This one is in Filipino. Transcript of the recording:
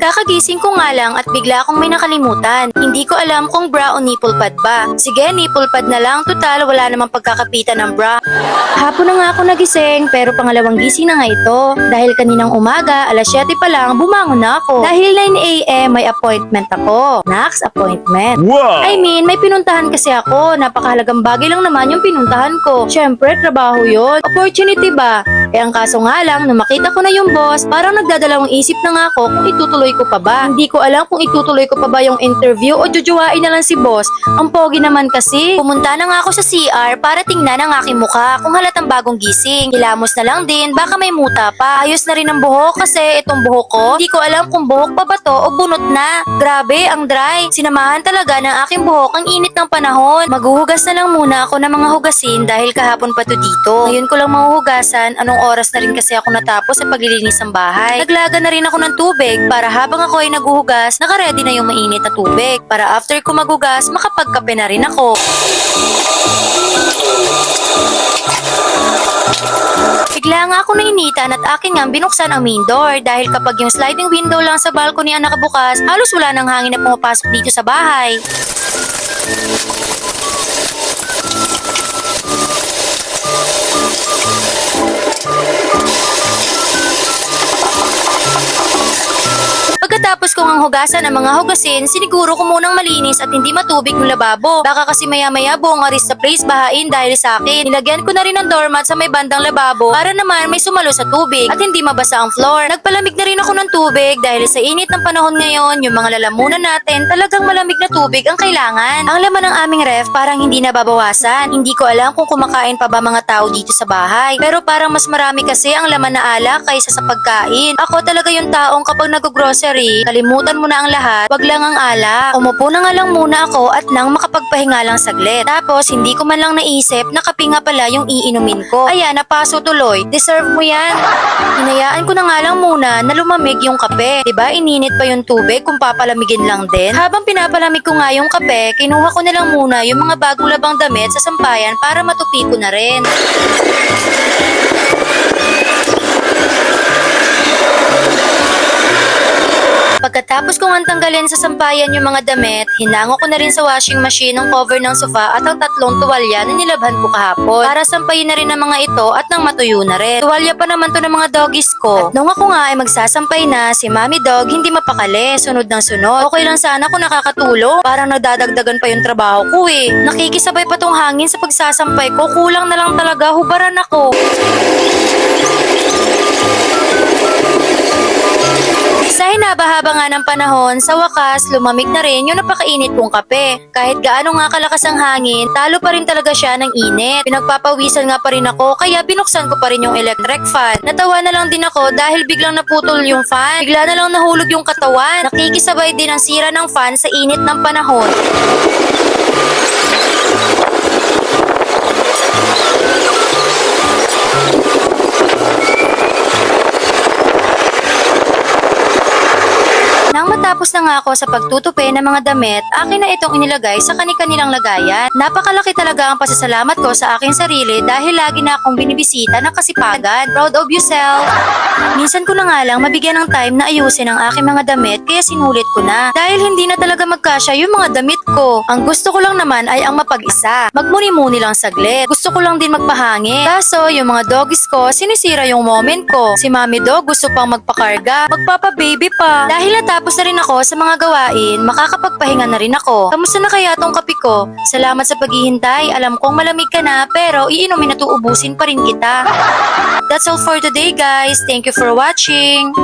Kakagising ko nga lang at bigla akong may nakalimutan. Hindi ko alam kung bra o nipple pad ba. Sige, nipple pad na lang. Total, wala namang pagkakapitan ng bra. Hapon na nga ako nagising pero pangalawang gising na nga ito. Dahil kaninang umaga, alas 7 pa lang, bumangon na ako. Dahil 9 a.m. may appointment ako. Next appointment. Wow! I mean, may pinuntahan kasi ako. Napakahalagang bagay lang naman yung pinuntahan ko. Siyempre, trabaho yun. Opportunity ba? Ang kaso nga lang, nung makita ko na yung boss, parang nagdadalawang isip na nga ako kung itutuloy ko pa ba. Hindi ko alam kung itutuloy ko pa ba yung interview o jujuwain na lang si boss. Ang pogi naman kasi. Pumunta na nga ako sa CR para tingnan ang aking mukha kung halatang bagong gising. Hilamos na lang din, baka may muta pa. Ayos na rin ang buhok kasi itong buhok ko, hindi ko alam kung buhok pa ba to o bunot na. Grabe, ang dry. Sinamahan talaga ng aking buhok ang init ng panahon. Maghuhugas na lang muna ako ng mga hugasin dahil kahapon pa to dito. Ngayon ko lang mahuhugasan, anong oras na rin kasi ako natapos sa paglilinis ng bahay. Naglaga na rin ako ng tubig para habang ako ay naghuhugas, nakaredy na yung mainit na tubig. Para after ko maghugas, makapagkape na rin ako. Bigla nga ako nainitan at akin nga binuksan ang main door dahil kapag yung sliding window lang sa balcony ang nakabukas, halos wala nang hangin na pumapasok dito sa bahay. Pagkatapos kong ang hugasan ang mga hugasin, siniguro ko munang malinis at hindi matubig ng lababo. Baka kasi maya-maya buong aris sa place bahain dahil sa akin. Nilagyan ko na rin ng doormat sa may bandang lababo para naman may sumalo sa tubig at hindi mabasa ang floor. Nagpalamig na rin ako ng tubig dahil sa init ng panahon ngayon, yung mga lalamunan natin talagang malamig na tubig ang kailangan. Ang laman ng aming ref parang hindi nababawasan. Hindi ko alam kung kumakain pa ba mga tao dito sa bahay. Pero parang mas marami kasi ang laman na alak kaysa sa pagkain. Ako talaga yung taong kapag nag-grocery, kalimutan mo na ang lahat, wag lang ang alak. Umupo na nga lang muna ako at nang makapagpahinga lang saglit. Tapos hindi ko man lang naisip na kape nga pala yung iinumin ko. Ayan, napaso tuloy. Deserve mo yan. Hinayaan ko na nga lang muna na lumamig yung kape. Diba ininit pa yung tubig kung papalamigin lang din? Habang pinapalamig ko nga yung kape, kinuha ko na lang muna yung mga bagong labang damit sa sampayan para matupi ko na rin. Pagkatapos kong antanggalin sa sampayan yung mga damit, hinango ko na rin sa washing machine ang cover ng sofa at ang tatlong tuwalya na nilabhan ko kahapon. Para sampayin na rin ang mga ito at nang matuyo na rin. Tuwalya pa naman to ng mga doggies ko. At nung ako nga ay magsasampay na, si Mommy Dog hindi mapakali. Sunod ng sunod. Okay lang sana kung nakakatulong. Parang nagdadagdagan pa yung trabaho ko eh. Nakikisabay pa tong hangin sa pagsasampay ko. Kulang na lang talaga. Hubaran ako. Sa hinaba-haba nga ng panahon, sa wakas, lumamig na rin yung napakainit kong kape. Kahit gaano nga kalakas ang hangin, talo pa rin talaga siya ng init. Pinagpapawisan nga pa rin ako, kaya binuksan ko pa rin yung electric fan. Natawa na lang din ako dahil biglang naputol yung fan. Bigla na lang nahulog yung katawan. Nakikisabay din ang sira ng fan sa init ng panahon. Nang matapos na nga ako sa pagtutupi ng mga damit, akin na itong inilagay sa kani-kanilang lagayan. Napakalaki talaga ang pasasalamat ko sa aking sarili dahil lagi na akong binibisita ng kasipagan. Proud of yourself! Minsan ko na nga lang mabigyan ng time na ayusin ang aking mga damit kaya sinulit ko na. Dahil hindi na talaga magkasya yung mga damit ko. Ang gusto ko lang naman ay ang mapag-isa. Magmuni-muni lang saglit. Gusto ko lang din magpahangin. Kaso yung mga doggies ko, sinisira yung moment ko. Si Mommy Dog gusto pang magpakarga. Magpapa-baby pa. Dahil natapos na rin ako sa mga gawain, makakapagpahinga na rin ako. Kamusta na kaya tong kape ko? Salamat sa paghihintay. Alam kong malamig ka na pero iinumin at uubusin pa rin kita. That's all for today guys. Thank you for watching.